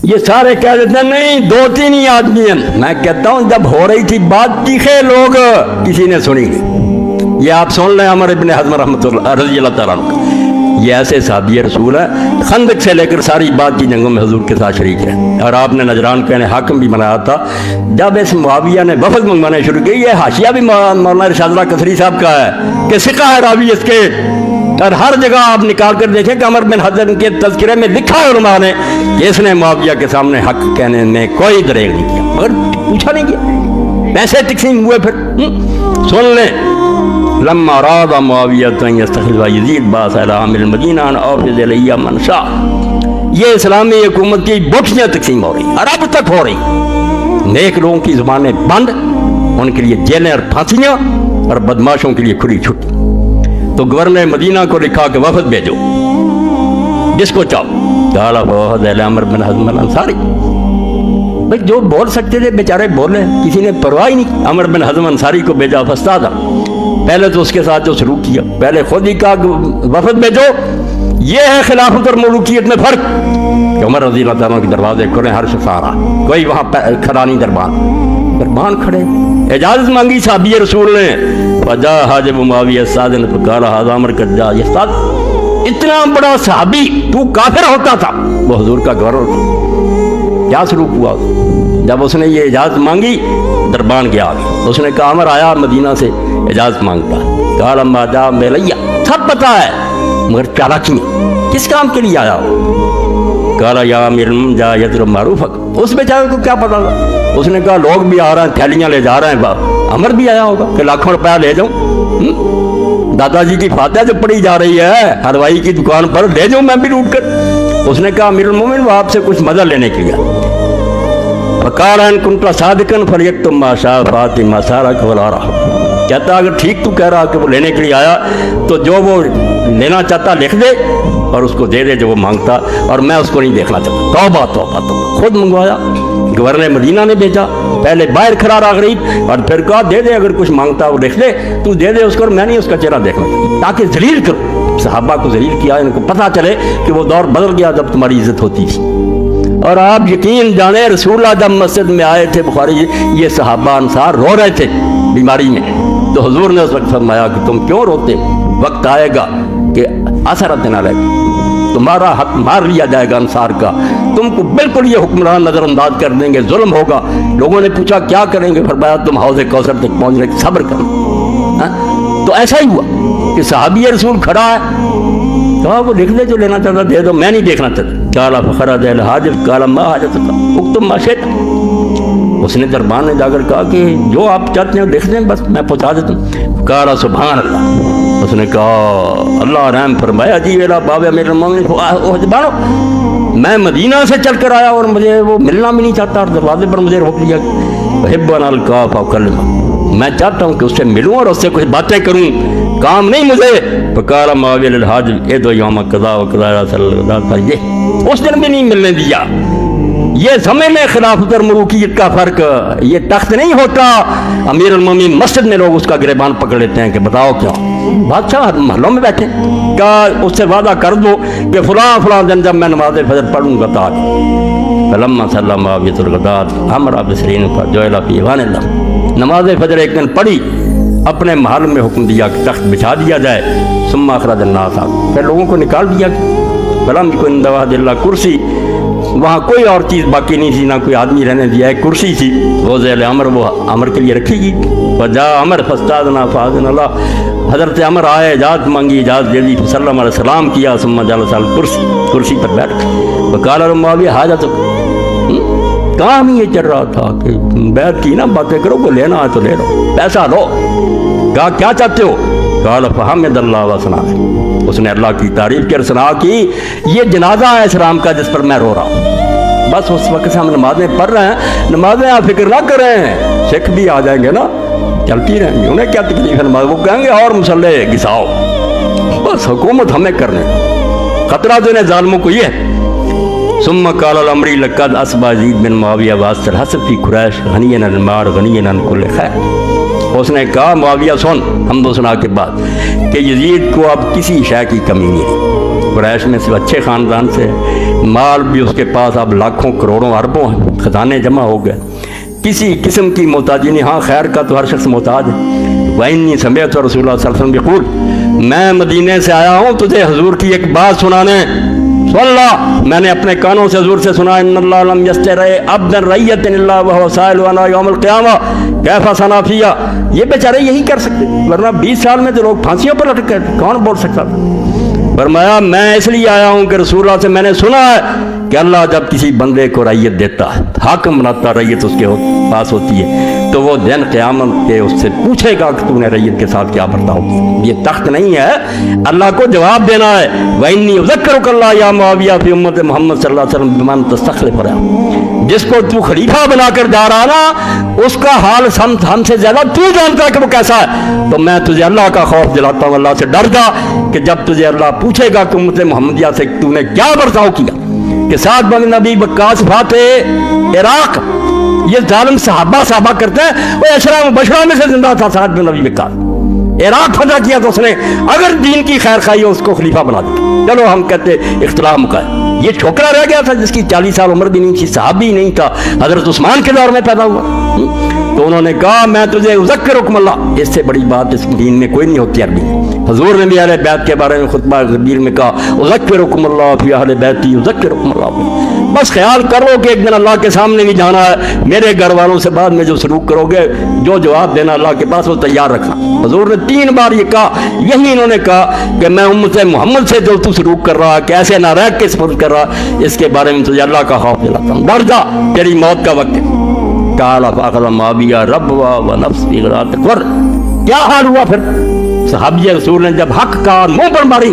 یہ سارے کہہ دیتے ہیں نہیں 2-3 ہی آدمی ہیں. میں کہتا ہوں جب ہو رہی تھی بات چیخے لوگ, کسی نے سنی نہیں. یہ آپ سن لیں عمر ابن حزم رحمۃ اللہ رضی اللہ تعالیٰ عنہ, یہ ایسے صحابی رسول ہیں, خندق سے لے کر ساری بات کی جنگوں میں حضور کے ساتھ شریک ہے. اور آپ نے نجران کا انہیں حاکم بھی بنایا تھا. جب اس معاویہ نے وفد منگوانے شروع کی, یہ حاشیہ بھی مولانا ارشاد اللہ کثری صاحب کا ہے کہ ثقہ ہے راوی اس کے, اور ہر جگہ آپ نکال کر دیکھیں کہ عمر بن حزم کے تذکرے میں لکھا ہے علماء نے کہ اس نے معاویہ کے سامنے حق کہنے میں کوئی دریغ نہیں کیا, مگر پوچھا نہیں کیا, پیسے تقسیم ہوئے. پھر سن لیں, لما اراد معاویہ ان یستخلف یزید باس الی عامل المدینہ ان اوفض الیہ من شاء. یہ اسلامی حکومت کی بوٹیاں تقسیم ہو رہی اور اب تک ہو رہی. نیک لوگوں کی زبانیں بند, ان کے لیے جیلیں اور پھانسیاں, اور بدماشوں کے لیے کھلی چھٹی. تو گورنر مدینہ کو لکھا کہ وفد بھیجو جس کو چاہو. قال فوفد الی عمر بن حزم الانصاری. بھائی جو بول سکتے تھے بیچارے بولے, کسی نے پرواہ ہی نہیں. عمر بن حزم انصاری کو بھیجا فاستاذا. پہلے تو اس کے ساتھ جو سلوک کیا, پہلے خود ہی کہا کہ وفد بھیجو. یہ ہے خلافت اور ملوکیت میں فرق کہ عمر رضی اللہ تعالیٰ کے دروازے کھلے, ہر شفارہ, کوئی وہاں کھڑا نہیں. دربان کھڑے, اجازت مانگی صحابی رسول نے. فجا حاجب معاویہ سادن فقال هذا عمر قد جاء یستاد. اتنا بڑا صحابی, تو کافر ہوتا تھا, وہ حضور کا گورنر تھا. کیا سلوک ہوا جب اس نے یہ اجازت مانگی؟ دربان گیا آگے, اس نے کہا عمر آیا مدینہ سے اجازت مانگتا. قال اما جاء میلیہ, سب پتا ہے مگر چالاکی میں, کس کام کے لیے آیا؟ قال یا امیر جا یضرب معروفک. اس بیچارے کو کیا پتا تھا؟ اس نے کہا لوگ بھی آ رہے ہیں, تھیلیاں لے جا رہے ہیں, عمر بھی آیا ہوگا کہ لاکھوں روپیہ لے جاؤں. دادا جی کی فاتحہ جو پڑھی جا رہی ہے حلوائی کی دکان پر, لے جاؤں میں بھی لوٹ کر. اس نے کہا امیر المومن وہ آپ سے کچھ مدد لینے کے لیے. فقال ان كنت صادقا فليكتب ما شاء فاطمہ سارک ولا رہا. کہتا اگر ٹھیک تو کہہ رہا کہ وہ لینے کے لیے آیا تو جو وہ لینا چاہتا لکھ دے اور اس کو دے دے جو وہ مانگتا, اور میں اس کو نہیں دیکھنا چاہتا. توبہ توبہ توبہ. خود منگوایا, گورنر مدینہ نے بھیجا, پہلے باہر کھڑا رہا غریب, اور پھر کہا دے دے اگر کچھ مانگتا وہ لکھ دے, تو دے دے اس کو, اور میں نہیں اس کا چہرہ دیکھنا چاہتا, تاکہ ذلیل کرو. صحابہ کو ذلیل کیا, ان کو پتہ چلے کہ وہ دور بدل گیا جب تمہاری عزت ہوتی تھی. اور آپ یقین جانیں رسول اللہ جب مسجد میں آئے تھے, بخاری یہ صحابہ انصار رو رہے تھے بیماری میں, تو حضور نے اس وقت فرمایا کہ تم کیوں روتے, وقت آئے گا کہ اثرت نہ لگے, تمہارا حق مار لیا جائے گا انصار کا, تم کو بالکل یہ حکمران نظر انداز کر دیں گے, ظلم ہوگا. لوگوں نے پوچھا کیا کریں گے؟ فرمایا تم حوض کوثر تک پہنچنے کی صبر کرو. تو ایسا ہی ہوا کہ صحابی رسول کھڑا ہے, کہا وہ لکھ دے جو لینا چاہتا دے دو, میں نہیں دیکھنا چاہتا. قال فخرج الحاجب قال ما حاجتک اکتب ما شئت. اس نے دربان میں جا کر کہا کہ جو آپ چاہتے ہیں لکھ دیں, بس میں پہنچا دیتا ہوں. قال سبحان اللہ. اس نے کہا اللہ رحم فرمایا جی میرا باب امیر المومنین, میں مدینہ سے چل کر آیا اور مجھے وہ ملنا بھی نہیں چاہتا, اور دروازے پر مجھے روک لیا. احب ان القاف اکلمہ, میں چاہتا ہوں کہ اس سے ملوں اور اس سے کچھ باتیں کروں, کام نہیں مجھے. فقال معاویہ للحاجب اے دو یوم قضا و قضا صلی اللہ علیہ وسلم. اس دن بھی نہیں ملنے دیا. یہ سمجھ لیں خلافت اور ملوکیت کا فرق. یہ تخت نہیں ہوتا, امیر المومنین مسجد میں لوگ اس کا گریبان پکڑ لیتے ہیں کہ بتاؤ کیوں. بادشاہ محلوں میں بیٹھے, کہا اس سے وعدہ کر دو کہ فلاں فلاں دن جب میں نماز فجر پڑھوں گا تاج. فلما صلی معاویہ الغداۃ امر بسرین فجعل فی ایوان اللہ. نماز فجر ایک دن پڑھی, اپنے محل میں حکم دیا کہ تخت بچھا دیا جائے. ثم اخرج الناس, پھر لوگوں کو نکال دیا. فلم یکن عند وحد اللہ کرسی, وہاں کوئی اور چیز باقی نہیں تھی, نہ کوئی آدمی رہنے دیا, ایک کرسی تھی وہ ذیل عمر, وہ عمر کے لیے رکھی گئی. وجاء عمر فاستاذن فاذن اللہ. حضرت عمر آئے, اجازت مانگی, اجازت دے دی, صلی اللہ علیہ وسلم کیا. ثم جلس علی الکرسی, کرسی پر بیٹھ. وقال معاویہ حاجتک, کام یہ چل رہا تھا کہ بیعت کی نا, باتیں کرو, کو لینا ہے تو لے لو, پیسہ لو. کہا کیا چاہتے ہو؟ قال فحمد اللہ وثنا. اس نے اللہ کی تعریف کی اور ثنا کی. یہ جنازہ ہے اسلام کا جس پر میں رو رہا ہوں. بس اس وقت سے ہم نمازیں پڑھ رہے ہیں, نمازیں آپ فکر نہ کریں, سکھ بھی آ جائیں گے نا, چلتی رہیں گی, انہیں کیا تکلیف ہے نماز, وہ کہیں گے اور مسلح گھساؤ, بس حکومت ہمیں کرنے. خطرہ جو انہیں ظالموں کو یہ ہے. ثم قال الامری لقد اصبح یزید بن معاویہ واسط الحسب فی قریش غنی عن المال غنی عن کل خیر. اس نے کہا معاویہ سن, حمد و ثنا کے بعد, کہ یزید کو اب کسی شے کی کمی نہیں. قریش میں سے اچھے خاندان سے، مال بھی اس کے پاس اب لاکھوں کروڑوں اربوں ہیں، خزانے جمع ہو گئے، کسی قسم کی محتاجی نہیں۔ ہاں خیر کا تو ہر شخص محتاج ہے۔ وَإِنِّي سَمِعْتُ رَسُولَ اللَّهِ صلی اللہ علیہ وسلم يَقُولُ، میں مدینے سے آیا ہوں تجھے حضور کی ایک بات سنانے۔ اللہ، میں نے اپنے کانوں سے حضور سے سنا، ان اللہ لم یسترع عبدا رعیۃ الا وهو سائل عنہ یوم القیامہ کیف صنع فیہ۔ یہ بیچارے یہی کر سکتے، ورنہ 20 سال میں تو لوگ پھانسیوں پر لٹک گئے، کون بول سکتا تھا؟ فرمایا میں اس لیے آیا ہوں کہ رسول اللہ سے میں نے سنا ہے کہ اللہ جب کسی بندے کو رعیت دیتا ہے، حاکم بناتا، رعیت اس کے پاس ہوتی ہے، تو وہ دن قیامت کے اس سے پوچھے گا کہ تو نے رعیت کے ساتھ کیا برتاؤ۔ یہ تخت نہیں ہے، اللہ کو جواب دینا ہے۔ وَإِنِّي أُذَكِّرُكَ اللَّهَ يَا مُعَاوِيَةَ فِي أُمَّةِ محمد صلی اللہ علیہ وسلم بِمَن تَسْتَخْلِفُ رہا، جس کو تو خلیفہ بنا کر جا رہا نا، اس کا حال ہم سے زیادہ تو جانتا ہے کہ وہ کیسا ہے، تو میں تجھے اللہ کا خوف دلاتا ہوں، اللہ سے ڈر جا کہ جب تجھے اللہ پوچھے گا کہ امت محمدیہ سے تو نے کیا برتاؤ کیا، کہ سعد بن نبی وقاص فاتح عراق، یہ ظالم صحابہ کرتے ہیں، وہ اشرا مبشرہ میں سے زندہ تھا سعد بن نبی وقاص، عراق فتح کیا تو اس نے اگر دین کی خیر خواہی ہو اس کو خلیفہ بنا دیا۔ چلو ہم کہتے اختلاف مکا ہے، یہ چھوکرا رہ گیا تھا جس کی 40 سال عمر بھی نہیں تھی، صحابی نہیں تھا، حضرت عثمان کے دور میں پیدا ہوا، تو انہوں نے کہا میں تجھے اذکرکم اللہ، اس سے بڑی بات اس دین میں کوئی نہیں ہوتی عربی۔ حضور نے بھی اہل بیت کے بارے میں خطبہ غدیر میں کہا اذکرکم اللہ فی اہل بیتی اذکرکم اللہ، بس خیال کرو کہ ایک دن اللہ کے سامنے بھی جانا ہے، میرے گھر والوں سے بعد میں جو سلوک کرو گے، جو جواب دینا اللہ کے پاس وہ تیار رکھنا۔ حضور نے 3 بار یہ کہا، یہی انہوں نے کہا کہ میں امت محمد سے جو تو سلوک کر رہا کیسے نہ رہ کے سپرد کر رہا، اس کے بارے میں تجھے اللہ کا خوف دلاتا ہوں، ڈر جا تیری موت کا وقت ہے۔ قال فاخذ معاویہ ربوا ونفسی غرات قر، کیا حال ہوا پھر؟ صحابی رسول نے جب حق کا منہ پر ماری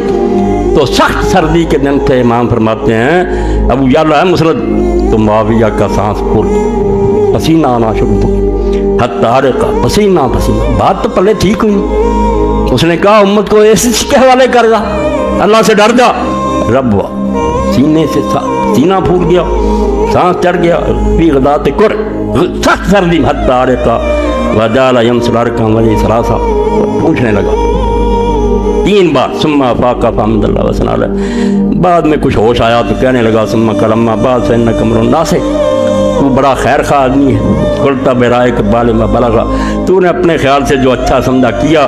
تو سخت سردی کے دن تھے، امام فرماتے ہیں ابو یعلا ہے مسند، تو معاویہ کا سانس پھول پسینہ آنا شروع ہو، حتی عرق پسینہ، بات تو پہلے ٹھیک ہوئی، اس نے کہا امت کو اس کے حوالے کر جا، اللہ سے ڈر جا، ربوا سینے سے سینہ پھول گیا، سانس چڑھ گیا، فی غدات قر، سخت سردی، حتی عرق وجعل يمسل عرقا وجه ثلاثہ، پوچھنے لگا 3 بار، ثم افاق فحمد اللہ وثنى علیہ، بعد میں کچھ ہوش آیا تو کہنے لگا ثم قال اما بعد فانک امرؤ ناصح، تو بڑا خیر خواہ آدمی ہے، قلت برائک بالما بلغ، تو نے اپنے خیال سے جو اچھا سمجھا کیا،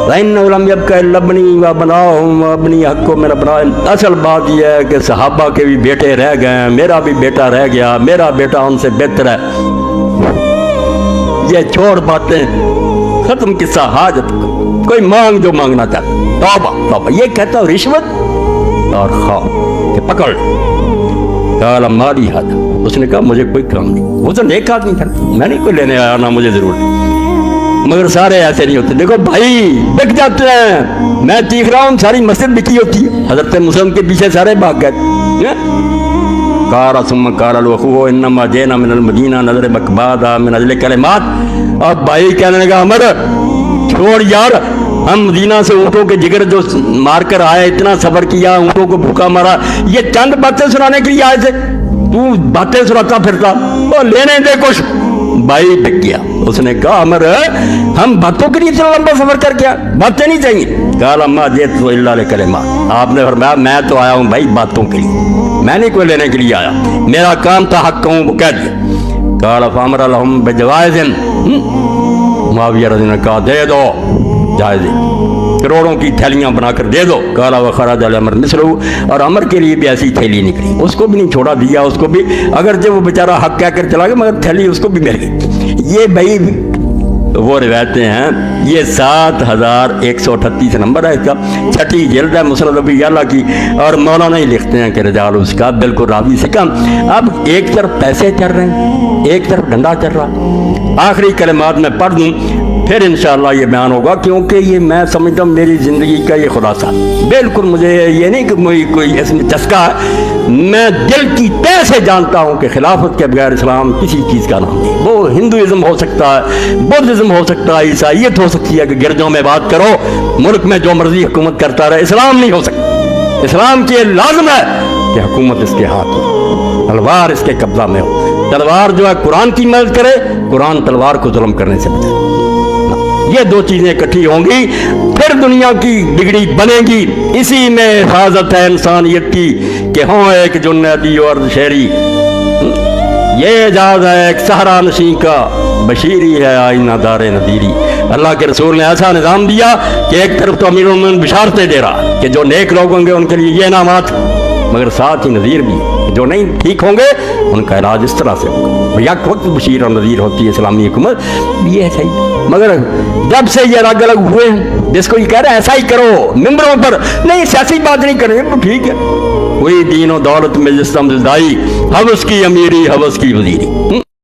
وَإِنَّهُ لَمْ يَبْقَ إِلَّا ابْنِي وَأَبْنَاؤُهُمْ وَابْنِي حَقٌّ مِنْ أَبْنَائِهِمْ، اصل بات یہ ہے کہ صحابہ کے بھی بیٹے رہ گئے ہیں، میرا بھی بیٹا رہ گیا، میرا بیٹا ان سے بہتر ہے۔ یہ چھوڑ باتیں، ختم قصہ حاجت، کوئی مانگ جو مانگنا چاہتا، توبہ، یہ کہتا ہوں رشوت اور خواہ کہ پکڑ۔ قال مالی حد، اس نے کہا مجھے کوئی کام نہیں، وہ تو نیک آدمی تھا، میں نہیں کوئی لینے آیا، نہ مجھے ضرورت، مگر سارے ایسے نہیں ہوتے، دیکھو بھائی بک جاتے ہیں، میں چیخ رہا ہوں ساری مسجد بکی ہوتی ہے، حضرت مسلم کے پیچھے سارے بھاگ گئے۔ قال ثم قال الاخو انما جئنا من المدینہ نظر بکبادا من اجل کلمات، اب بھائی کہنے لگا عمر چھوڑ یار، ہم مدینہ سے اونٹوں کے جگر جو مار کر آئے، اتنا سفر کیا، اونٹوں کو بھوکا مارا، یہ چند باتیں سنانے کے لیے آئے تھے، تو باتیں سناتا پھرتا، وہ لینے دے کچھ۔ بھائی ڈک گیا، اس نے کہا عمر ہم باتوں کے لیے اتنا لمبا سفر کر کے باتیں نہیں چاہیے۔ قال اما جئت الا لکلمات، آپ نے فرمایا میں تو آیا ہوں بھائی باتوں کے لیے، میں نہیں کوئی لینے کے لیے آیا، میرا کام تھا حق کہوں وہ کہہ دیا۔ قال فامر لهم بجوائز، معاویہ رضی اللہ عنہ نے کہا دے دو جائز، کروڑوں کی تھیلیاں بنا کر دے دو۔ قال وخرج الامر مثله، اور عمر کے لیے بھی ایسی تھیلی نکلی، اس کو بھی نہیں چھوڑا، دیا اس کو بھی، اگر جب وہ بیچارہ حق کہہ کر چلا گیا مگر تھیلی اس کو بھی مل گئی۔ یہ بھائی وہ روایتیں ہیں، یہ 7138 نمبر ہے اس کا، 6ٹھی جلد ہے مسند ابی یعلا کی، اور مولانا ہی لکھتے ہیں کہ رجال اس کا بالکل راوی سے کم۔ اب ایک طرف پیسے چل رہے ہیں، ایک طرف ڈنڈا چل رہا۔ آخری کلمات میں پڑھ دوں پھر انشاءاللہ یہ بیان ہوگا، کیونکہ یہ میں سمجھتا ہوں میری زندگی کا یہ خلاصہ، بالکل مجھے یہ نہیں کہ کوئی اس میں چسکا ہے، میں دل کی تہ سے جانتا ہوں کہ خلافت کے بغیر اسلام کسی چیز کا نام نہیں۔ وہ ہندوازم ہو سکتا ہے، بدھزم ہو سکتا ہے، عیسائیت ہو سکتی ہے کہ گرجوں میں بات کرو، ملک میں جو مرضی حکومت کرتا رہے، اسلام نہیں ہو سکتا۔ اسلام کی لازم ہے کہ حکومت اس کے ہاتھ ہو، تلوار اس کے قبضہ میں ہو، تلوار جو ہے قرآن کی مدد کرے، قرآن تلوار کو ظلم کرنے سے بچائے۔ یہ دو چیزیں اکٹھی ہوں گی پھر دنیا کی بگڑی بنے گی. اسی میں حفاظت ہے انسانیت کی کہ ہوں ایک جنیدی اور شہری. یہ اعجاز ہے ایک صحرا نشین کا بشیری ہے آئینہ دار نذیری. اللہ کے رسول نے ایسا نظام دیا کہ ایک طرف تو امیر المومنین بشارتیں دے رہا کہ جو نیک لوگ ہوں گے ان کے لیے یہ انعامات، مگر ساتھ ہی نذیر بھی جو نہیں ٹھیک ہوں گے ان کا علاج اس طرح سے ہوگا. یک وقت بشیر اور نذیر ہوتی ہے اسلامی حکومت، یہ ہے صحیح. مگر جب سے یہ الگ الگ ہوئے ہیں، جس کو یہ کہہ رہے ہیں ایسا ہی کرو ممبروں پر، نہیں سیاسی بات نہیں کریں تو ٹھیک ہے. وہی دین و دولت میں جس طرح زدائی، حوث کی امیری حوث کی وزیری.